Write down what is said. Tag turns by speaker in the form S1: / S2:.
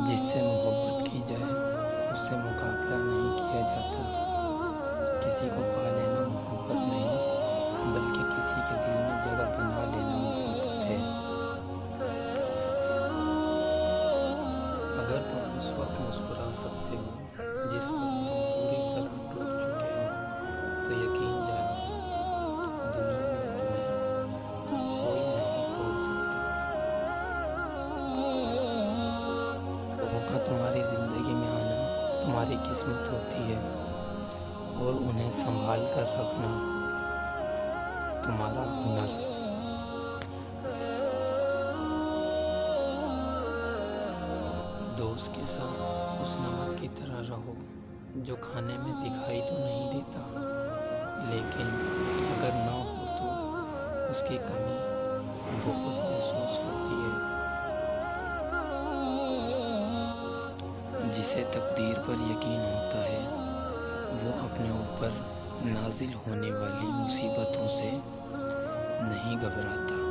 S1: जिससे मोहब्बत की जाए उससे मुकाबला नहीं किया जाता। किसी को पा लेना मोहब्बत नहीं, बल्कि किसी के दिल में जगह बना लेना मोहब्बत है। अगर तुम उस वक्त मुस्कुरा सकते हो जिस वक्त तुम पूरी तरह टूट चुके हो, तो यकीन जानो दुनिया में तुम्हें कोई नहीं तोड़ सकता। लोगों का तुम्हारी ज़िंदगी में आना तुम्हारी किस्मत होती है, और उन्हें संभाल कर रखना तुम्हारा हुनर। दोस्त के साथ उस नमक की तरह रहो जो खाने में दिखाई तो नहीं देता, लेकिन अगर ना हो तो उसकी कमी बहुत महसूस होती है। जिसे तकदीर पर यकीन होता है वो अपने ऊपर नाजिल होने वाली मुसीबतों से नहीं घबराता।